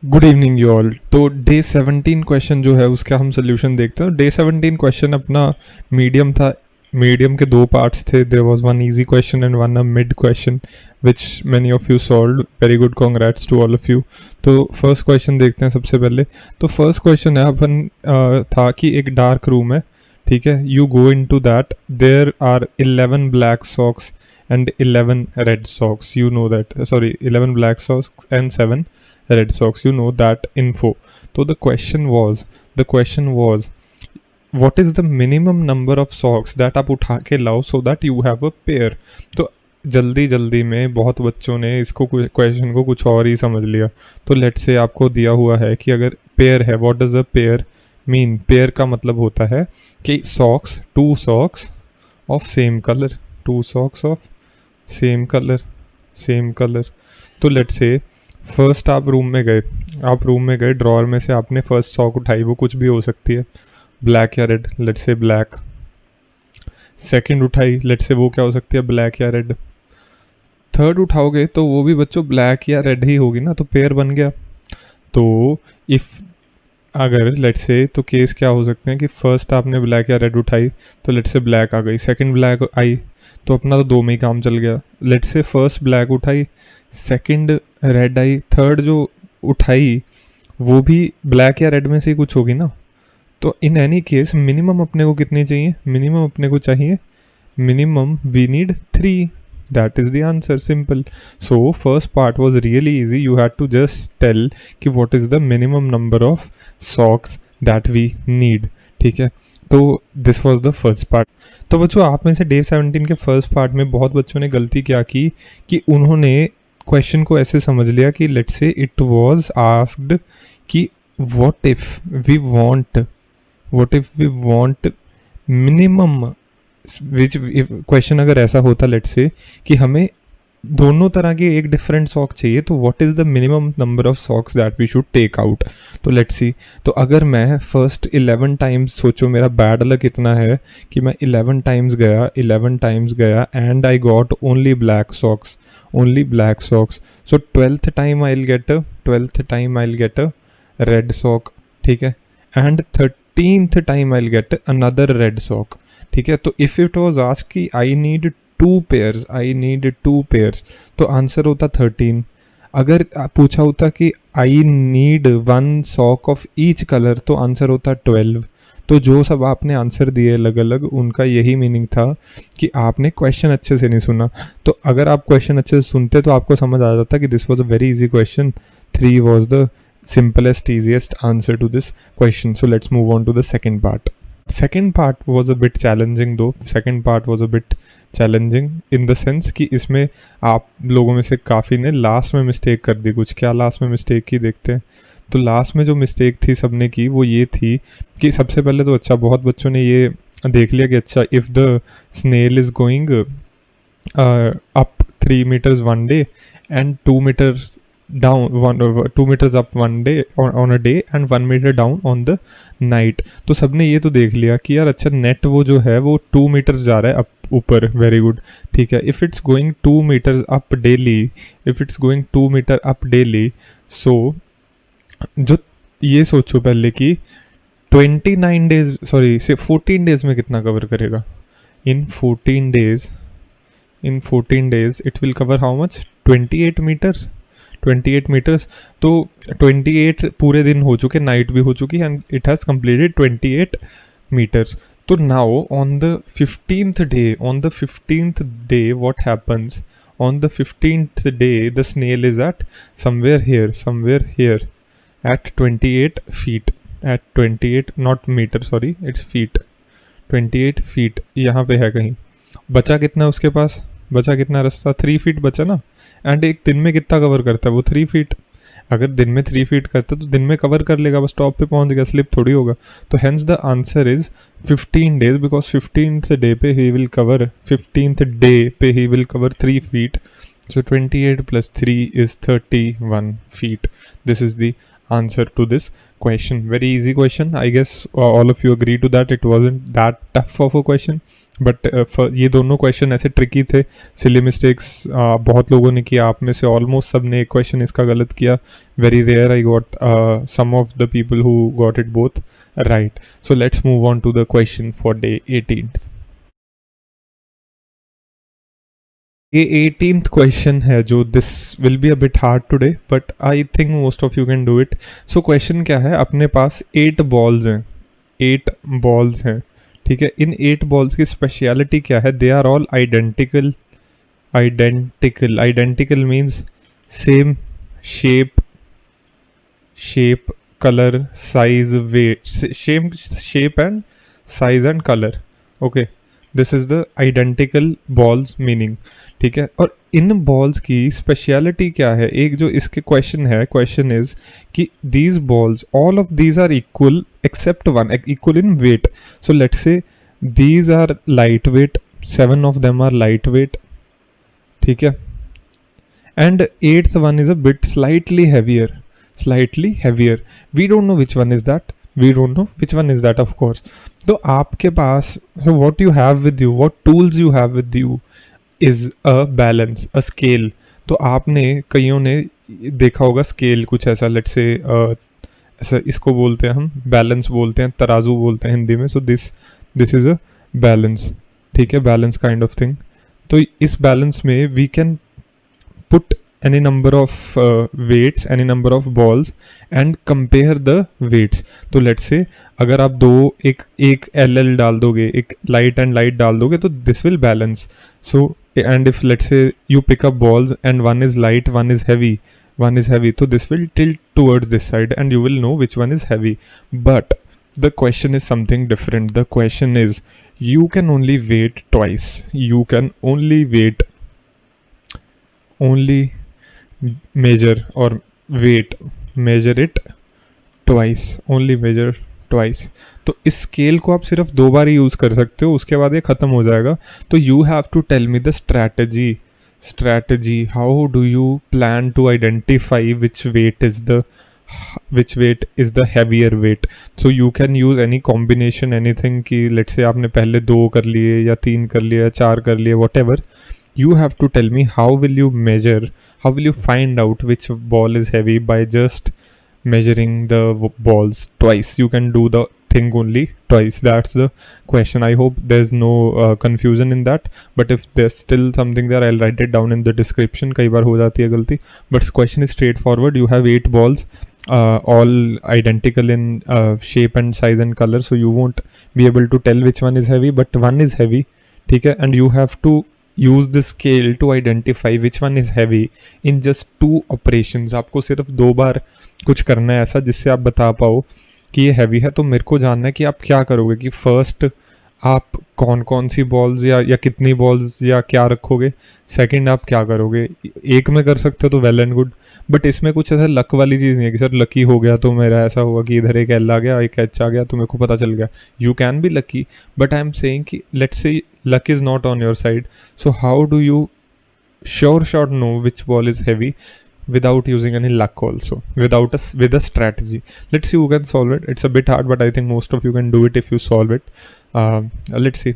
Good evening you all. तो day 17 question जो है उसका हम सोल्यूशन देखते हैं। डे 17 क्वेश्चन अपना मीडियम था। मीडियम के दो पार्ट्स थे। There was one easy question and one a mid question which many of you solved. Very good, congrats to all of you. तो फर्स्ट क्वेश्चन देखते हैं सबसे पहले। तो फर्स्ट क्वेश्चन है अपन था कि एक डार्क रूम है, ठीक है। You go into that, there are 11 black socks and 11 red socks, you know that, sorry, 11 black socks and 7 red socks, you know that info. So the question was what is the minimum number of socks that आप उठा के लाओ so that you have a pair. तो जल्दी जल्दी में बहुत बच्चों ने इसको क्वेश्चन को कुछ और ही समझ लिया। तो लेट से आपको दिया हुआ है कि अगर पेयर है, what does a pair mean. Pair का मतलब होता है कि socks, two socks of same colour, two socks of same colour. तो लेट से फर्स्ट आप रूम में गए, ड्रॉअर में से आपने फर्स्ट सॉक उठाई, वो कुछ भी हो सकती है, ब्लैक या रेड, लेट से ब्लैक। सेकंड उठाई, लेट से वो क्या हो सकती है, ब्लैक या रेड। थर्ड उठाओगे तो वो भी बच्चों ब्लैक या रेड ही होगी ना, तो पेयर बन गया। तो इफ़ अगर लेट से, तो केस क्या हो सकते हैं कि फर्स्ट आपने ब्लैक या रेड उठाई तो लेट से ब्लैक आ गई, सेकंड ब्लैक आई तो अपना तो दो में ही काम चल गया। लेट से फर्स्ट ब्लैक उठाई, सेकंड रेड आई, थर्ड जो उठाई वो भी ब्लैक या रेड में से ही कुछ होगी ना। तो इन एनी केस मिनिमम अपने को कितनी चाहिए, मिनिमम अपने को चाहिए, minimum we need 3. That is the answer, simple. So first part was really easy. You had to just tell कि what is the minimum number of socks that we need. ठीक है, तो this was the first part. तो बच्चों आप में से day 17 के फर्स्ट पार्ट में बहुत बच्चों ने गलती क्या की कि उन्होंने क्वेश्चन को ऐसे समझ लिया कि let say it was asked कि what if we want minimum, which question अगर ऐसा होता लेट से कि हमें दोनों तरह के एक डिफरेंट सॉक चाहिए, तो what is the minimum number of socks that we should take out. तो लेट्स सी, तो अगर मैं फर्स्ट 11 टाइम्स, सोचो मेरा बैड लक इतना है कि मैं 11 टाइम्स गया and I got only black socks, so 12th time I will get a red sock, ठीक है, and 13th time I will get another red sock, ठीक है। तो इफ़ इट वॉज आस्क्ड कि आई नीड टू पेयर्स तो answer होता 13। अगर पूछा होता कि I need 1 sock of each colour तो आंसर होता 12। तो जो सब आपने आंसर दिए अलग अलग, उनका यही मीनिंग था कि आपने क्वेश्चन अच्छे से नहीं सुना। तो अगर आप क्वेश्चन अच्छे से सुनते तो आपको समझ आ जाता कि this was a very easy question, 3 was the simplest easiest answer to this question. So let's move on to the second part. Second part was a bit challenging though. Second part was a bit challenging in the sense कि इसमें आप लोगों में से काफ़ी ने last में mistake कर दी कुछ। क्या लास्ट में मिस्टेक की देखते हैं। तो लास्ट में जो मिस्टेक थी सबने की वो ये थी कि सबसे पहले तो अच्छा बहुत बच्चों ने ये देख लिया कि अच्छा if the snail is going up 3 meters one day and 2 meters down, 2 meters up one day on a day and 1 meter down on the night। तो सबने ये तो देख लिया कि यार अच्छा नेट वो जो है वो 2 meters जा रहा है अप ऊपर, वेरी गुड, ठीक है। If it's going 2 meters up daily, सो जो ये सोचो पहले कि 29 डेज, सॉरी से 14 डेज में कितना कवर करेगा। इन 14 days it will cover how much, 28 meters। तो 28 पूरे दिन हो चुके, नाइट भी हो चुकी and it has completed 28 meters। तो now on the 15th day what happens, on the 15th day the snail is at somewhere here at 28 feet, at 28 not meter, sorry it's feet, 28 feet यहाँ पे है कहीं। बचा कितना उसके पास, बचा कितना रास्ता, 3 फीट बचा ना। एंड एक दिन में कितना कवर करता है वो 3 फीट। अगर दिन में 3 फीट करता तो दिन में कवर कर लेगा, बस टॉप पे पहुंच गया, स्लिप थोड़ी होगा। तो hence the answer is 15 days, because 15th day पे ही will cover 3 feet. So 28 + 3 is 31 feet. This is the answer to this question. Very easy question. I guess all of you agree to that. It wasn't that tough of a question. But ये दोनों question ऐसे tricky थे, silly mistakes बहुत लोगों ने किया, आप में से ऑलमोस्ट सब ने एक क्वेश्चन इसका गलत किया. Very rare I got some of the people who got it both right. So let's move on to the question for day 18th. ये 18th क्वेश्चन है जो this will be a bit hard today but I think most of you can do it. So question क्या है, अपने पास 8 balls हैं, 8 balls हैं, ठीक है. इन 8 बॉल्स की स्पेशलिटी क्या है, they are all identical. Identical means same shape colour size weight, same shape and size and colour. Okay, this is the identical balls meaning, ठीक है. और इन बॉल्स की स्पेशलिटी क्या है, एक जो इसके क्वेश्चन है, क्वेश्चन इज कि these balls all of these are equal except one, equal in weight. So let's say these are lightweight, 7 of them are lightweight, ठीक है. And 8th one is a bit slightly heavier. We don't know which one is that. Of course. तो आपके पास, so what you have with you, what tools you have with you is a balance, a scale. तो आपने कईयों ने देखा होगा scale कुछ ऐसा, लेट्स से ऐसा, इसको बोलते हैं हम बैलेंस बोलते हैं, तराजू बोलते हैं हिंदी में. So this is a balance, ठीक है, बैलेंस काइंड ऑफ थिंग. तो इस बैलेंस में we can put any number of weights, any number of balls and compare the weights. तो let's say अगर आप एक LL डाल दोगे, एक light and light डाल दोगे, तो this will balance. So and if let's say you pick up balls and one is light, one is heavy, so this will tilt towards this side and you will know which one is heavy. But the question is something different. The question is you can only weight twice. You can only measure or measure it twice, only measure twice. तो इस scale को आप सिर्फ 2 बार ही use कर सकते हो, उसके बाद ये ख़त्म हो जाएगा. तो you have to tell me the strategy, how do you plan to identify which weight is the heavier weight. So you can use any combination, anything कि let's say आपने पहले 2 कर लिए या 3 कर लिए या 4 कर लिए, whatever. You have to tell me how will you find out which ball is heavy by just measuring the balls twice. You can do the thing only twice. That's the question. I hope there's no confusion in that, but if there's still something there, I'll write it down in the description. कई बार हो जाती है गलती, but question is straightforward. You have 8 balls, all identical in shape and size and color, so you won't be able to tell which one is heavy, but one is heavy, ठीक है. And you have to use the scale to identify which one is heavy in just 2 operations. आपको सिर्फ 2 बार कुछ करना है ऐसा जिससे आप बता पाओ कि ये हैवी है. तो मेरे को जानना है कि आप क्या करोगे, कि फर्स्ट आप कौन सी बॉल्स या कितनी बॉल्स या क्या रखोगे. सेकंड आप क्या करोगे, एक में कर सकते हो तो वेल एंड गुड, बट इसमें कुछ ऐसा लक वाली चीज़ नहीं है कि सर लकी हो गया तो मेरा ऐसा हुआ कि इधर एक एल आ गया, एक एच आ गया तो मेरे को पता चल गया. You can be lucky, but I am saying कि let's say luck is not on your side. So how do you sure know which ball is heavy without using any luck also, with a strategy? Let's see who can solve it. It's a bit hard, but I think most of you can do it if you solve it. Let's see.